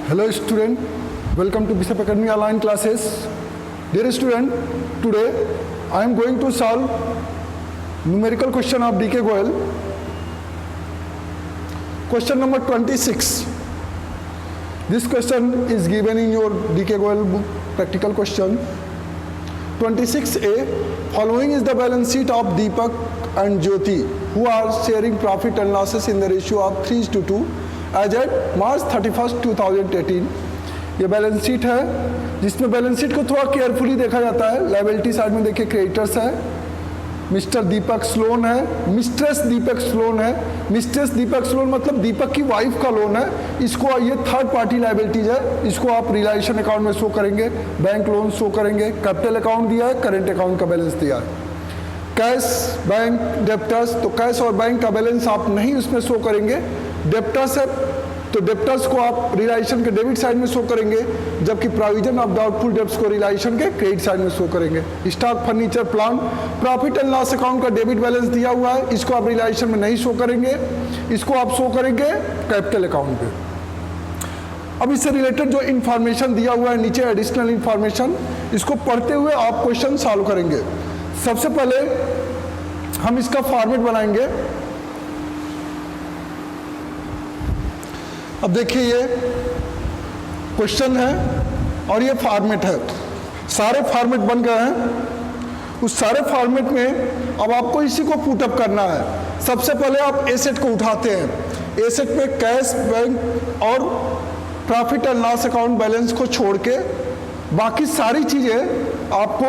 Hello student, welcome to Bishop Academy online classes. Dear student, today I am going to solve numerical question of DK Goel. Question number 26. This question is given in your DK Goel book, practical question. 26A, following is the balance sheet of Deepak and Jyoti, who are sharing profit and losses in the ratio of 3:2 as at March 31st, 2018. ये balance sheet है जिसमें balance sheet को थोड़ा carefully देखा जाता है. Liability side में देखिए क्रेडिटर्स है, मिस्टर दीपक लोन है, मिस्ट्रेस दीपक लोन है. मिस्ट्रेस दीपक लोन मतलब दीपक की वाइफ का लोन है. इसको ये थर्ड पार्टी लायबिलिटीज है, इसको आप रिलायशन अकाउंट में शो करेंगे, बैंक लोन शो करेंगे, कैपिटल अकाउंट दिया है, करेंट अकाउंट का बैलेंस दिया है. कैश बैंक डेप्टर्स, तो कैश और बैंक का बैलेंस आप नहीं उसमें शो करेंगे. डेप्टर्स है तो डेप्टर्स को आप रिलायशन के डेबिट साइड में शो करेंगे, जबकि प्रोविजन ऑफ डाउटफुल डेब्ट्स को रिलायशन के क्रेडिट साइड में शो करेंगे. Stock furniture plant, profit and loss account का डेबिट बैलेंस दिया हुआ है, इसको आप रिलायशन में नहीं शो करेंगे, इसको आप शो करेंगे कैपिटल अकाउंट पे. अब इससे रिलेटेड जो इन्फॉर्मेशन दिया हुआ है नीचे एडिशनल इन्फॉर्मेशन, इसको पढ़ते हुए आप क्वेश्चन सॉल्व करेंगे. सबसे पहले हम इसका फॉर्मेट बनाएंगे. अब देखिए ये क्वेश्चन है और ये फॉर्मेट है, सारे फॉर्मेट बन गए हैं. उस सारे फॉर्मेट में अब आपको इसी को पुट अप करना है. सबसे पहले आप एसेट को उठाते हैं. एसेट में कैश बैंक और profit and loss account balance को छोड़ के बाकी सारी चीज़ें आपको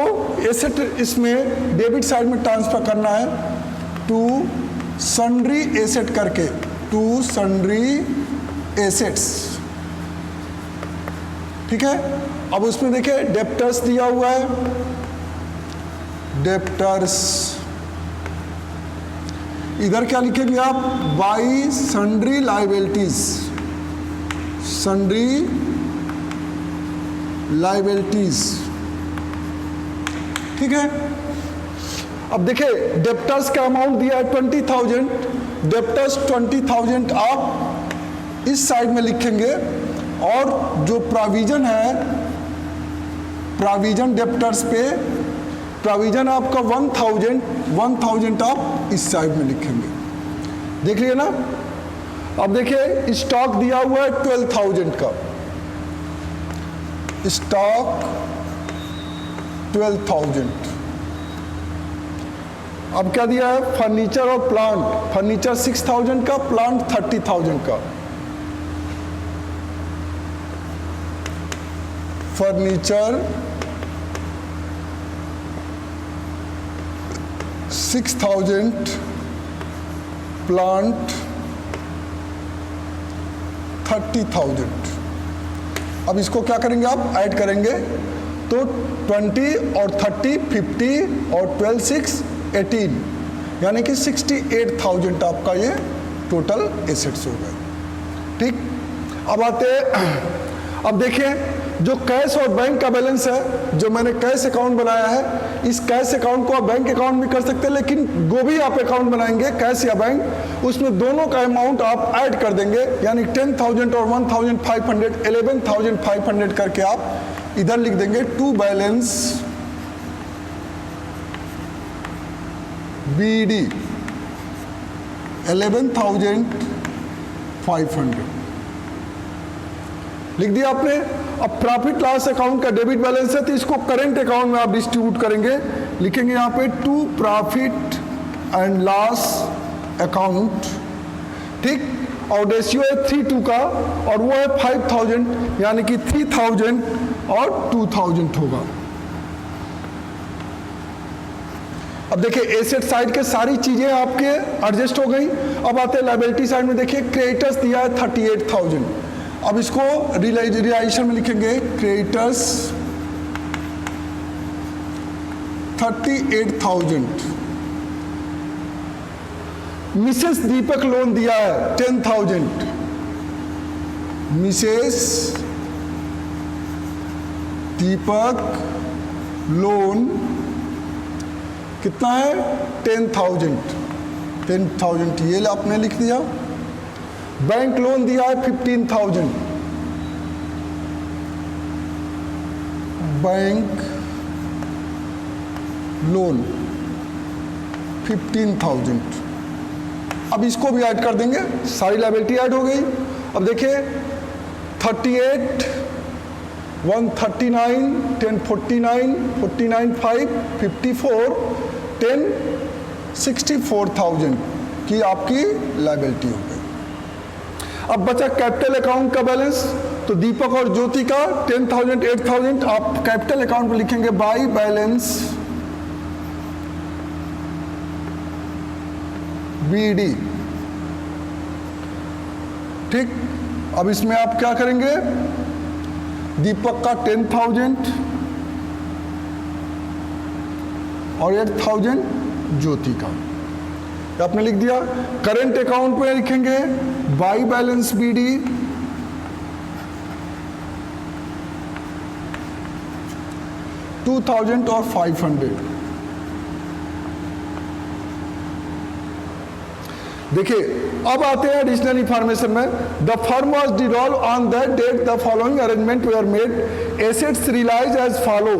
एसेट इसमें डेबिट साइड में ट्रांसफर करना है टू सन्ड्री एसेट करके, टू सन्ड्री एसेट्स. ठीक है. अब उसमें देखिए डेप्टर्स दिया हुआ है, डेप्टर्स इधर क्या लिखेंगे आप, by sundry liabilities, sundry liabilities. ठीक है. अब देखिए डेप्टर्स का अमाउंट दिया है 20,000. डेप्टर्स 20,000 आप इस साइड में लिखेंगे और जो प्रोविजन है, प्रोविजन डेप्टर्स पे प्रोविजन आपका 1,000 आप इस साइड में लिखेंगे. देख लिया ना. अब देखिए स्टॉक दिया हुआ है 12,000 का, स्टॉक 12,000. अब क्या दिया है, फर्नीचर और प्लांट, फर्नीचर 6,000 का, प्लांट 30,000 का. Furniture 6,000, plant 30,000. अब इसको क्या करेंगे आप, ऐड करेंगे तो 20 और 30 50 और 12 6 18, यानी कि 68,000 आपका ये टोटल एसेट्स हो गए. ठीक. अब आते हैं, अब देखिए जो कैश और बैंक का बैलेंस है, जो मैंने कैश अकाउंट बनाया है, इस कैश अकाउंट को आप बैंक अकाउंट भी कर सकते हैं, लेकिन जो भी आप अकाउंट बनाएंगे कैश या बैंक, उसमें दोनों का अमाउंट आप ऐड कर देंगे, यानी 10,000 और 1,500 11,500 करके आप इधर लिख देंगे टू बैलेंस BD 11,500 लिख दिया आपने. अब प्रॉफिट लॉस अकाउंट का डेबिट बैलेंस है तो इसको करंट अकाउंट में आप डिस्ट्रीब्यूट करेंगे. लिखेंगे यहाँ पे to profit and loss account. ठीक. और रेशियो है 3:2 का और वो है 5,000, यानी कि 3,000 और 2,000 होगा. अब देखिए एसेट साइड के सारी चीजें आपके एडजस्ट हो गई. अब आते हैं लायबिलिटी साइड में. देखिए क्रेडिटर्स दिया है 38,000. अब इसको रिलायशन में लिखेंगे, क्रेडिटर्स 38,000. मिसेस दीपक लोन दिया है 10,000. मिसेस दीपक लोन कितना है, 10,000 ये आपने लिख दिया. बैंक लोन दिया है 15,000, बैंक लोन 15,000। अब इसको भी ऐड कर देंगे, सारी लायबिलिटी ऐड हो गई। अब देखिए 38, 139, 1049, 49,5, 54, 10, 64,000 की आपकी लायबिलिटी हो गई। अब बचा कैपिटल अकाउंट का बैलेंस। तो दीपक और ज्योति का 10,000, 8,000 आप कैपिटल अकाउंट में लिखेंगे बाय बैलेंस बीडी। ठीक, अब इसमें आप क्या करेंगे, दीपक का 10,000 और 8,000 ज्योति का आपने लिख दिया। करंट अकाउंट में लिखेंगे बाय बैलेंस बीडी 2,000 और 500। देखिए अब आते हैं एडिशनल इंफॉर्मेशन में। The firm was dissolve on that date, the following arrangement were made, assets realise as follow.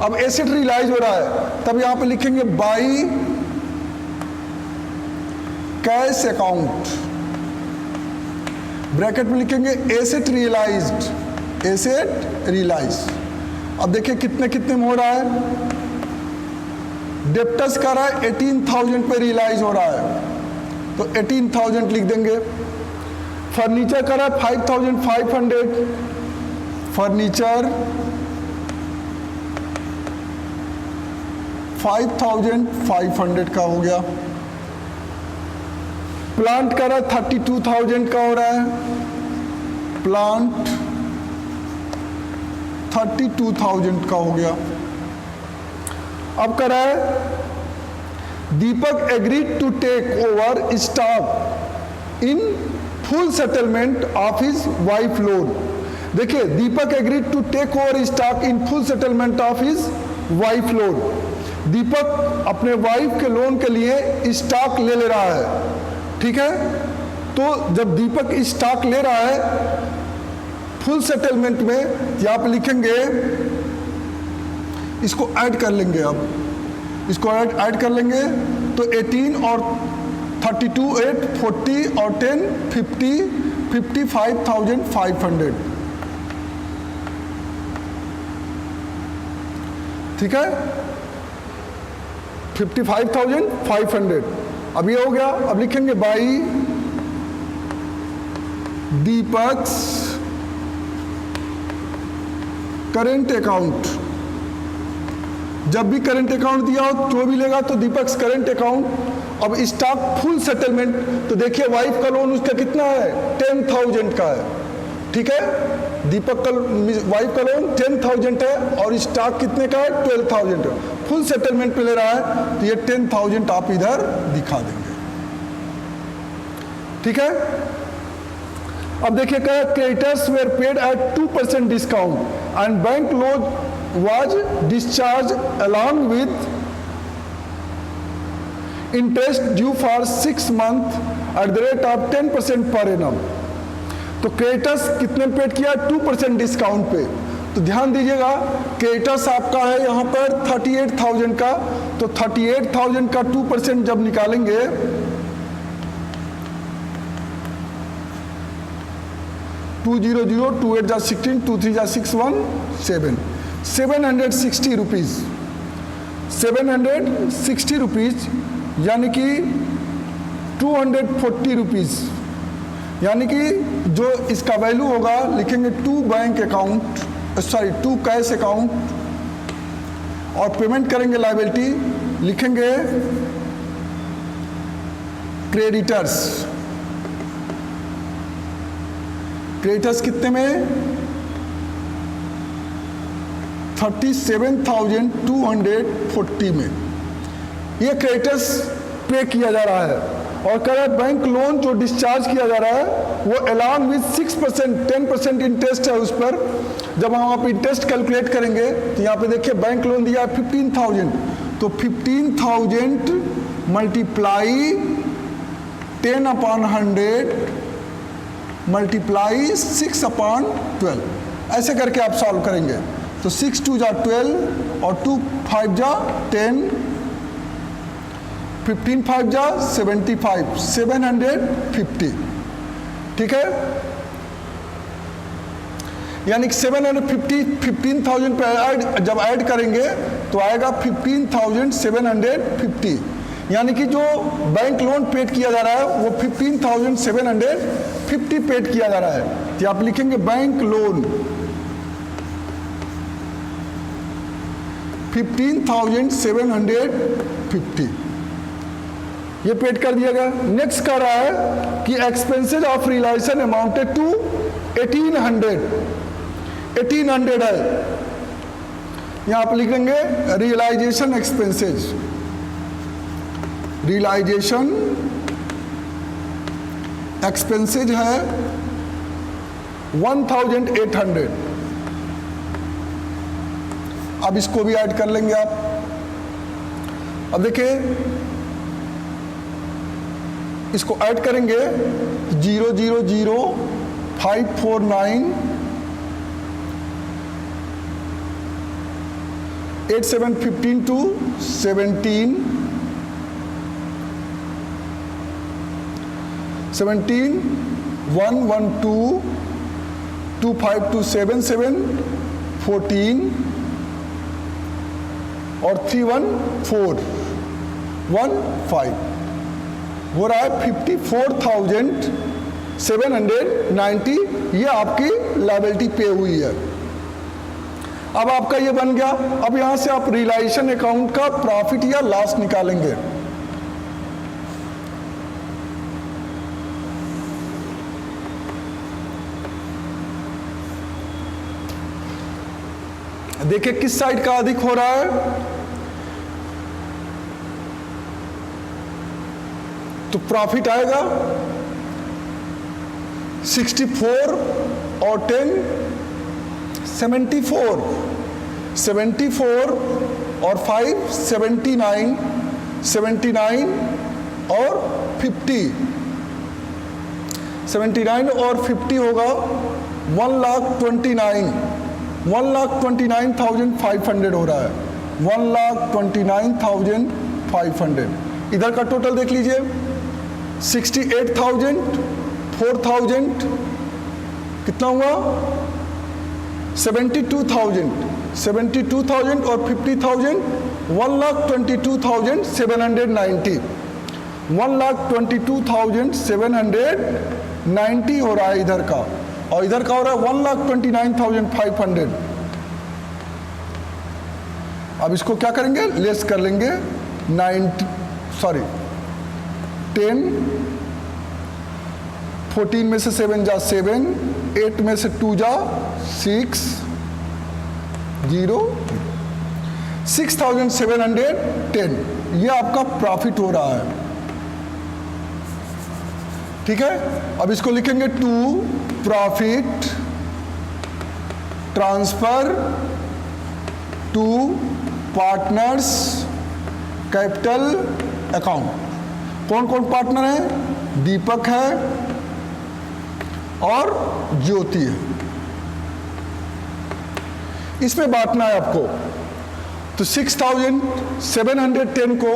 अब एसेट रियलाइज हो रहा है, तब यहां पे लिखेंगे बाई कैश अकाउंट, ब्रैकेट में लिखेंगे एसेट रियलाइज्ड, एसेट रियलाइज। अब देखिए कितने कितने में हो रहा है, डेप्टर्स का रहा है 18,000 पे रियलाइज हो रहा है, तो 18,000 लिख देंगे। फर्नीचर का रहा है 5,500, फर्नीचर 5,500 का हो गया। प्लांट का रहा है 32,000 का हो रहा है, प्लांट 32,000 का हो गया। अब कर रहा है Deepak agreed to take over stock in full settlement of his wife loan. देखिए Deepak agreed to take over stock in full settlement of his wife loan. Deepak अपने वाइफ के लोन के लिए स्टॉक ले रहा है, ठीक है। तो जब दीपक स्टॉक ले रहा है फुल सेटलमेंट में, यहाँ पे लिखेंगे, इसको ऐड कर लेंगे। अब इसको ऐड कर लेंगे तो 18 और 32, 8, 40 और 10, 50, 55,500, ठीक है, 55,500। अब ये हो गया। अब लिखेंगे बाई दीपक्स करेंट अकाउंट। जब भी करंट अकाउंट दिया हो जो भी लेगा तो दीपक करंट अकाउंट। अब स्टॉक फुल सेटलमेंट, तो देखिए वाइफ का लोन उसका कितना है, 10,000 का है, ठीक है। दीपक का वाइफ का लोन 10,000 है और स्टॉक कितने का है, 12,000 है। फुल सेटलमेंट पे ले रहा है तो ये 10,000 आप इधर दिखा देंगे, ठीक है। अब देखिए क्या, creditors were paid at 2% discount and bank loan was discharged along with interest due for 6 months at the rate of 10% per annum। तो क्रेडिटर्स कितने पेड किया, 2% डिस्काउंट पे। तो ध्यान दीजिएगा क्रेडिटर्स आपका है यहाँ पर 38,000 का, तो 38,000 का 2% जब निकालेंगे 200, 2 8 जा 16, 2 3 जा 61, 760 रुपीज़, 760 रुपीज़ यानी कि 240 रुपीज़, यानी कि जो इसका वैल्यू होगा लिखेंगे 2 bank account, sorry 2 cash account, और पेमेंट करेंगे लायबिलिटी, लिखेंगे क्रेडिटर्स। क्रेडिटर्स कितने में, 37,240 में ये क्रेडिटर्स पे किया जा रहा है। और कह रहा है बैंक लोन जो डिस्चार्ज किया जा रहा है वो अलॉन्ग विद 6%, 10% इंटरेस्ट है उस पर। जब हम आप इंटरेस्ट कैलकुलेट करेंगे तो यहाँ पे देखिए बैंक लोन दिया है 15,000, तो 15,000 मल्टीप्लाई 10/100 मल्टीप्लाई 6/12, ऐसे करके आप सॉल्व करेंगे। तो 6 2 जा 12 और 2 5 जा 10, 15 5 जा 75, 750। ठीक है, यानी कि 750 15,000 पे जब ऐड करेंगे तो आएगा 15,750। यानी कि जो बैंक लोन पेड किया जा रहा है वो 15,750 पेड किया जा रहा है। तो आप लिखेंगे बैंक लोन 15,750, ये पेड कर दिया गया। नेक्स्ट कर रहा है कि expenses of realisation amounted to 1800 है, यहां आप लिखेंगे रियलाइजेशन एक्सपेंसेज, रियलाइजेशन एक्सपेंसेज है 1800। अब इसको भी ऐड कर लेंगे आप। अब देखिए इसको ऐड करेंगे 000,549 8715 to 17 112 25 14 और 31415 हो रहा है 54,790। ये आपकी लायबिलिटी पे हुई है। अब आपका ये बन गया। अब यहां से आप रियलाइजेशन अकाउंट का प्रॉफिट या लॉस निकालेंगे। देखिए किस साइड का अधिक हो रहा है। तो प्रॉफिट आएगा 64 और 10 74 और 5 79 और 50 79 और 50 होगा 1,29,500 हो रहा है। 1,29,500। इधर का टोटल देख लीजिए 68,000 4,000 कितना हुआ 72,000 और 50,000 1,22,790 1,22,790 हो रहा है इधर का। और इधर का हो रहा है 1,29,500। अब इसको क्या करेंगे लेस कर लेंगे 10 14 में से 7 जा 7 8 में से 2 जा 6 0 6,710 ये आपका प्रॉफिट हो रहा है। ठीक है, अब इसको लिखेंगे to profit transfer to partners capital account. कौन कौन पार्टनर है? दीपक है और ज्योति है। इसमें बांटना है आपको। तो 6,710 को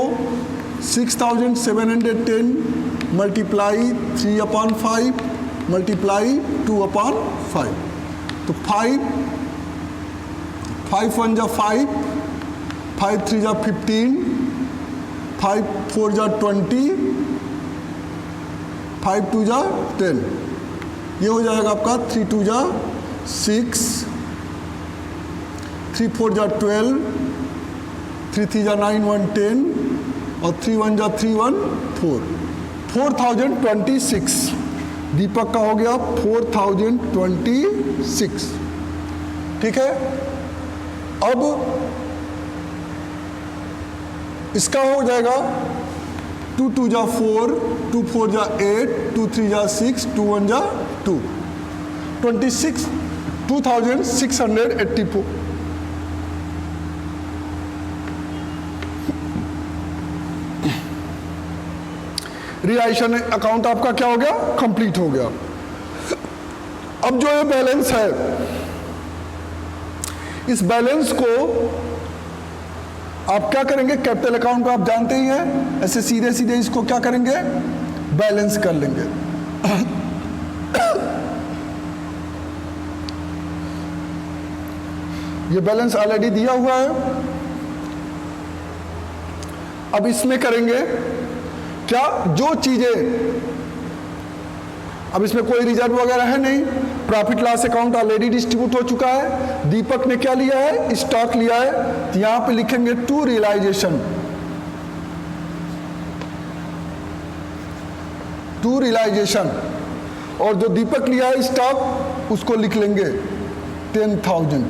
6,710 मल्टीप्लाई 3/5 मल्टीप्लाई 2/5 तो 5 1 जा 5 5 3 जा 15 5 4 जा 20 5 2 जा 10 ये हो जाएगा आपका 3 2 जा 6 3 4 जा 12 3 3 जा 9 1 10 और 3 1 जा 3 1 4 4,026 दीपक का हो गया 4,026। ठीक है, अब इसका हो जाएगा 2 2 जा 4 2 4 जा 8 2 3 जा 6 2 1 जा 2 2,684। रियलाइजेशन अकाउंट आपका क्या हो गया? कंप्लीट हो गया। अब जो ये बैलेंस है इस बैलेंस को आप क्या करेंगे, कैपिटल अकाउंट को आप जानते ही हैं, ऐसे सीधे सीधे इसको क्या करेंगे, बैलेंस कर लेंगे। ये बैलेंस ऑलरेडी दिया हुआ है। अब इसमें करेंगे क्या, जो चीजें, अब इसमें कोई रिजर्व वगैरह है नहीं, profit loss account already distribute हो चुका है। दीपक ने क्या लिया है, स्टॉक लिया है, तो यहां पे लिखेंगे टू रियलाइजेशन, टू रियलाइजेशन, और जो दीपक लिया है स्टॉक उसको लिख लेंगे 10,000।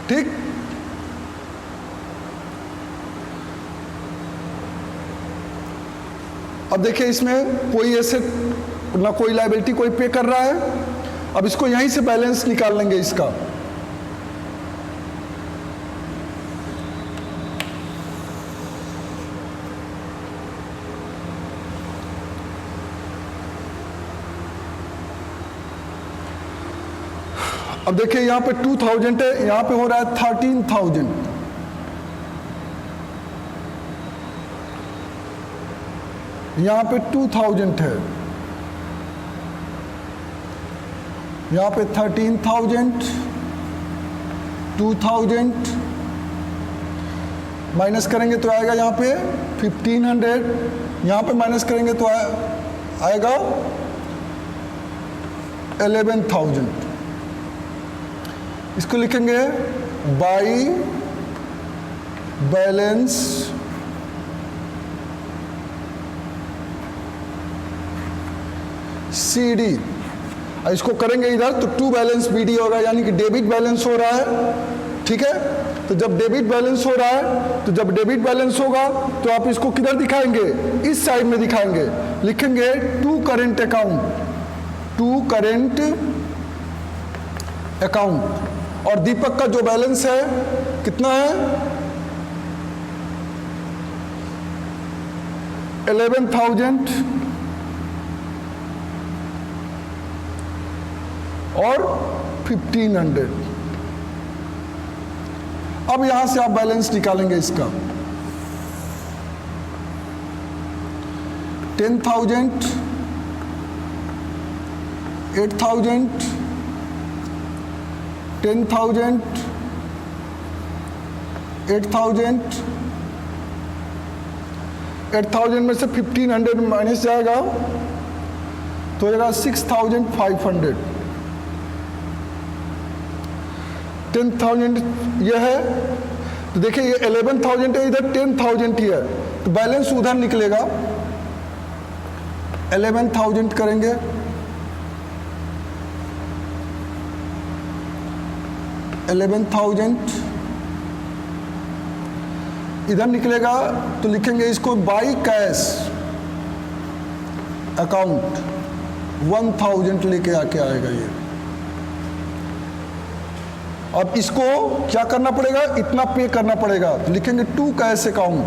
ठीक, अब देखिए इसमें कोई एसेट ना कोई लायबिलिटी कोई पे कर रहा है। अब इसको यहीं से बैलेंस निकाल लेंगे इसका। अब देखिए यहां पे 2000 है, यहां पे हो रहा है 13,000। यहां पे 2000 है, यहां पे 13,000, 2000 माइनस करेंगे तो आएगा यहां पे 1500, यहां पे माइनस करेंगे तो आएगा 11,000। इसको लिखेंगे बाई बैलेंस CD। इसको करेंगे इधर तो टू बैलेंस BD होगा, यानी कि डेबिट बैलेंस हो रहा है। ठीक है, तो जब डेबिट बैलेंस हो रहा है, तो जब डेबिट बैलेंस होगा तो आप इसको किधर दिखाएंगे, इस साइड में दिखाएंगे, लिखेंगे to current account, to current account. और दीपक का जो बैलेंस है कितना है, 11,000 और 1500। अब यहां से आप बैलेंस निकालेंगे इसका, 10,000, 8,000, 10,000, 8,000, 8,000 में से 1500 माइनस जाएगा तो हो जाएगा 6,500। 10,000 यह है, तो देखिए ये 11,000 है, इधर 10,000 ही है, तो बैलेंस उधर निकलेगा। 11,000 करेंगे, 11,000 इधर निकलेगा तो लिखेंगे इसको बाई कैश अकाउंट 1,000 लेके आके आएगा ये। अब इसको क्या करना पड़ेगा, इतना पे करना पड़ेगा, तो लिखेंगे टू कैश अकाउंट।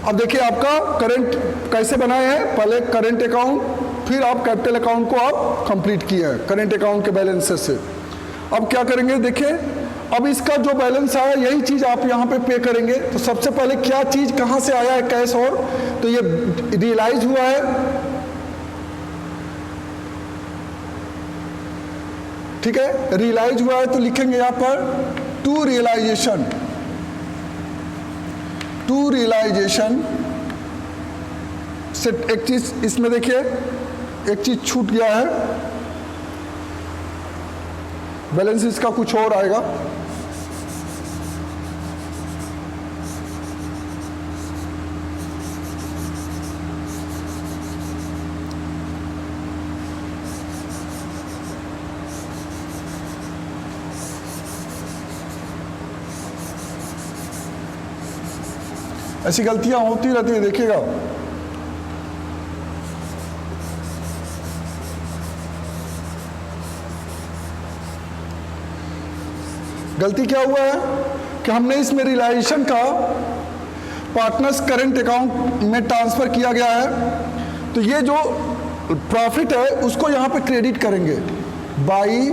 अब देखिए आपका करंट कैसे बनाए हैं, पहले करंट अकाउंट, फिर आप कैपिटल अकाउंट को आप कंप्लीट किए हैं करंट अकाउंट के बैलेंस से। अब क्या करेंगे, देखिए अब इसका जो बैलेंस आया यही चीज आप यहां पे पे करेंगे। तो सबसे पहले क्या चीज कहां से आया है कैश, और तो ये रियलाइज हुआ है, ठीक है, रियलाइज हुआ है, तो लिखेंगे यहां पर टू रियलाइजेशन, टू रियलाइजेशन से एक चीज इसमें देखिए एक चीज छूट गया है, बैलेंस इसका कुछ और आएगा। ऐसी गलतियां होती रहती है, देखिएगा। गलती क्या हुआ है कि हमने इसमें रियलाइजेशन का पार्टनर्स करंट अकाउंट में ट्रांसफर किया गया है, तो ये जो प्रॉफिट है उसको यहां पे क्रेडिट करेंगे by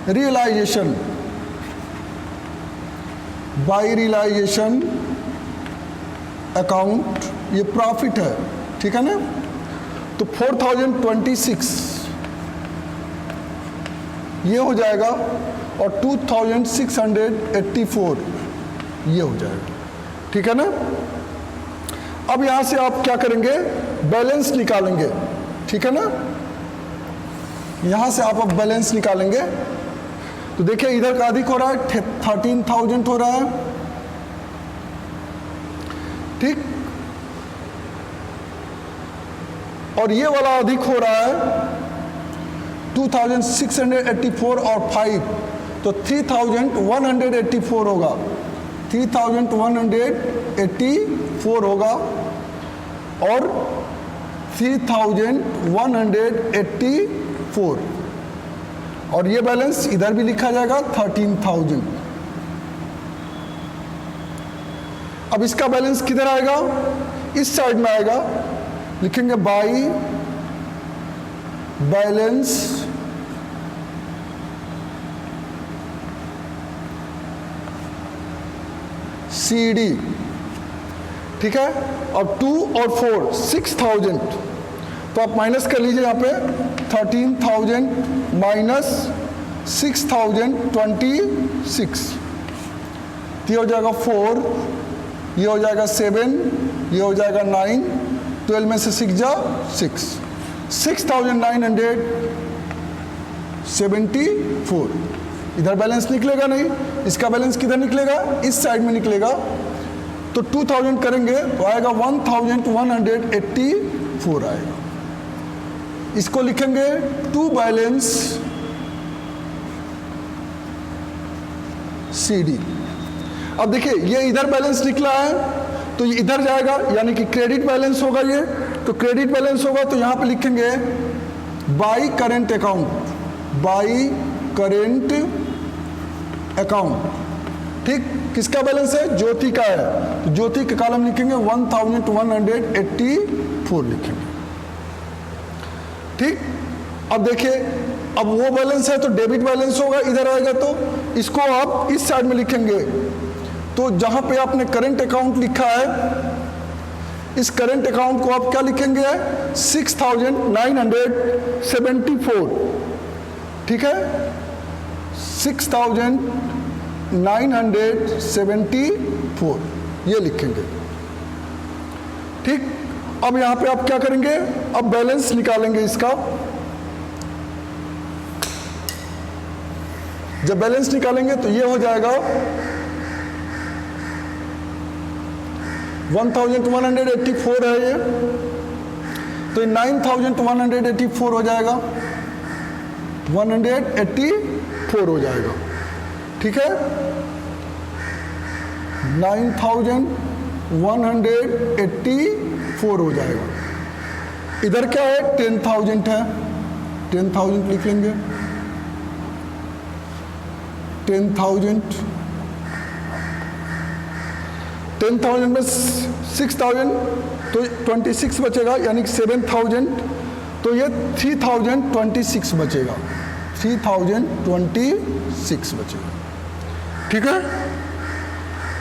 realisation, by realisation account, ये प्रॉफिट है, ठीक है ना। तो 4026 ये हो जाएगा और 2684 ये हो जाएगा, ठीक है ना। अब यहां से आप क्या करेंगे, बैलेंस निकालेंगे, ठीक है ना। यहां से आप अब बैलेंस निकालेंगे तो देखिए इधर का अधिक हो रहा है 13,000 हो रहा है, ठीक, और ये वाला अधिक हो रहा है 2684 और 5 तो 3184 होगा, 3184 होगा और 3184 और ये बैलेंस इधर भी लिखा जाएगा 13,000। अब इसका बैलेंस किधर आएगा, इस साइड में आएगा, लिखेंगे बाई बैलेंस CD, ठीक है। अब 2 और 4 6,000 तो आप माइनस कर लीजिए यहाँ पे 13,000 माइनस 6,026 ये हो जाएगा 4, ये हो जाएगा 7, ये हो जाएगा 9, 12 में से 6 जा 6, 6,974 इधर बैलेंस निकलेगा नहीं, इसका बैलेंस किधर निकलेगा, इस साइड में निकलेगा। तो 2000 करेंगे तो आएगा 1184 आएगा। इसको लिखेंगे टू बैलेंस CD। अब देखिए ये इधर बैलेंस निकला है तो ये इधर जाएगा यानी कि क्रेडिट बैलेंस होगा ये, तो क्रेडिट बैलेंस होगा तो यहां पे लिखेंगे by current account, by current account, ठीक। किसका बैलेंस है, ज्योति का है, तो ज्योति का कॉलम लिखेंगे 1184 लिखेंगे, ठीक। अब देखिए अब वो बैलेंस है तो डेबिट बैलेंस होगा, इधर आएगा तो इसको आप इस साइड में लिखेंगे। तो जहां पे आपने करंट अकाउंट लिखा है इस करंट अकाउंट को आप क्या लिखेंगे, 6,974, ठीक है, 6,974 ये लिखेंगे, ठीक। अब यहां पे आप क्या करेंगे, अब बैलेंस निकालेंगे इसका। जब बैलेंस निकालेंगे तो ये हो जाएगा 1184 है ये, तो 9,184 हो जाएगा, 184 हो जाएगा, ठीक है। 9,184 हो जाएगा। इधर क्या है 10,000 है, 10,000 लिख लेंगे, 10,000 में 6,000 तो 26 बचेगा यानी कि 7,000 तो ये 3,026 बचेगा, 3,026 बचेगा, ठीक है।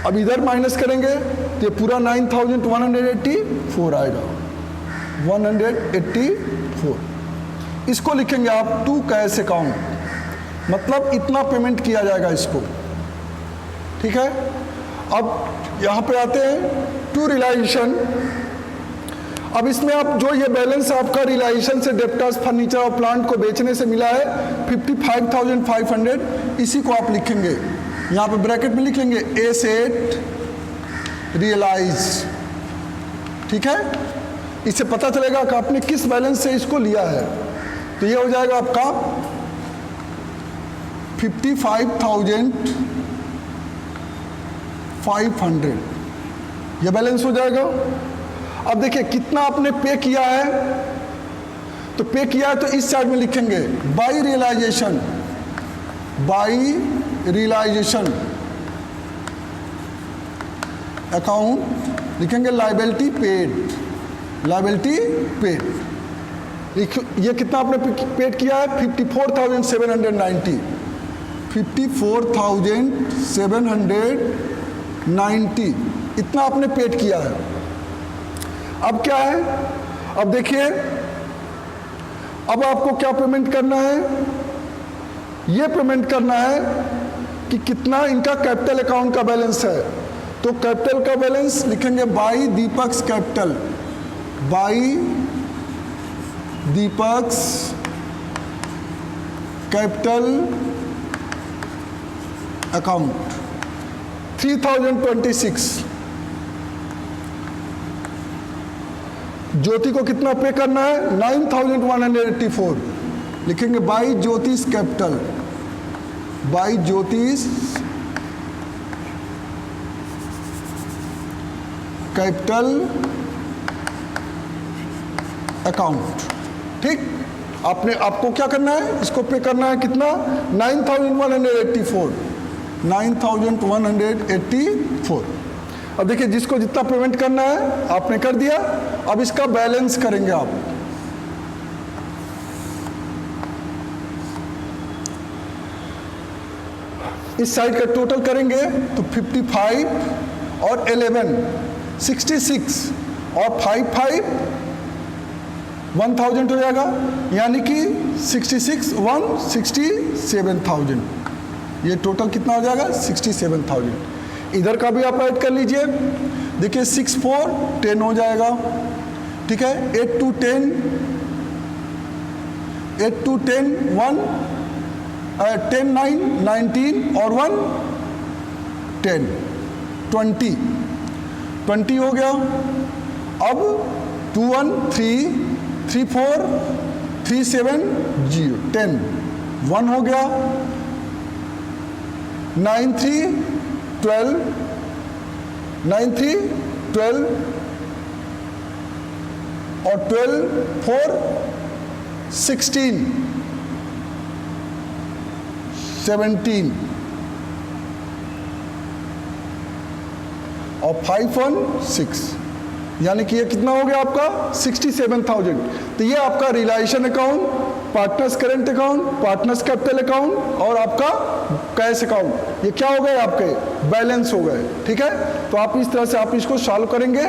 अब इधर माइनस करेंगे तो ये पूरा 9,184 आएगा, 184। इसको लिखेंगे आप टू कैश अकाउंट, मतलब इतना पेमेंट किया जाएगा इसको, ठीक है। अब यहाँ पे आते हैं टू रियलाइजेशन। अब इसमें आप जो ये बैलेंस आपका रियलाइजेशन से डेप्टर्स फर्नीचर और प्लांट को बेचने से मिला है 55,500, इसी को आप लिखेंगे यहाँ पे ब्रैकेट में लिख लेंगे एसेट रियलाइज, ठीक है। इससे पता चलेगा कि आपने किस बैलेंस से इसको लिया है। तो ये हो जाएगा आपका 55,500 ये बैलेंस हो जाएगा। अब देखिए कितना आपने पे किया है, तो पे किया है तो इस साइड में लिखेंगे by realisation, by realisation account लिखेंगे लायबिलिटी पेड, लायबिलिटी पेड। ये कितना आपने पेड किया है? 54,790, 54,790 इतना आपने पेड किया है। अब क्या है, अब देखिए, अब आपको क्या पेमेंट करना है? ये पेमेंट करना है कि कितना इनका कैपिटल अकाउंट का बैलेंस है। तो कैपिटल का बैलेंस लिखेंगे by Deepak's capital, by Deepak's capital account 3026। Jyoti को कितना पे करना है? 9184। लिखेंगे by Jyoti's capital, by Jyoti's capital account. ठीक, आपको क्या करना है? इसको पे करना है कितना? 9184, 9184। अब देखिए, जिसको जितना पेमेंट करना है आपने कर दिया। अब इसका बैलेंस करेंगे आप। इस साइड का टोटल करेंगे तो 55 और 11 66 और 55 1000 हो जाएगा, यानी कि 67,000। ये टोटल कितना हो जाएगा? 67,000। इधर का भी आप ऐड कर लीजिए। देखिए 6 4 10 हो जाएगा, ठीक है। 8 2 10 1 10 9 19 और 1 10 20 हो गया। अब 2 1 3 3 4 3 7 0 10 1 हो गया। 9 3 12 9 3 12 और 12 4 16 17 और 5 1 6, यानी कि ये कितना हो गया आपका? 67,000। तो ये आपका realisation account, partners current account, partners capital account और आपका कैश अकाउंट, ये क्या हो गए? आपके बैलेंस हो गए। ठीक है, तो आप इस तरह से आप इसको सॉल्व करेंगे।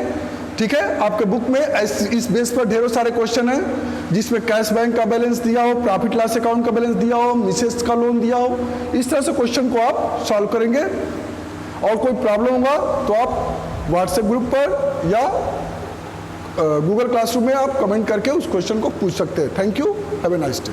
ठीक है, आपके बुक में इस बेस पर ढेरों सारे क्वेश्चन हैं, जिसमें कैश बैंक का बैलेंस दिया हो, प्रॉफिट लॉस अकाउंट का बैलेंस दिया हो, मिसेस का लोन दिया हो। इस तरह से क्वेश्चन को आप सॉल्व करेंगे। और कोई प्रॉब्लम होगा तो आप व्हाट्सएप ग्रुप पर या गूगल क्लासरूम में आप कमेंट करके उस क्वेश्चन को पूछ सकते हैं। Thank you, have a nice day.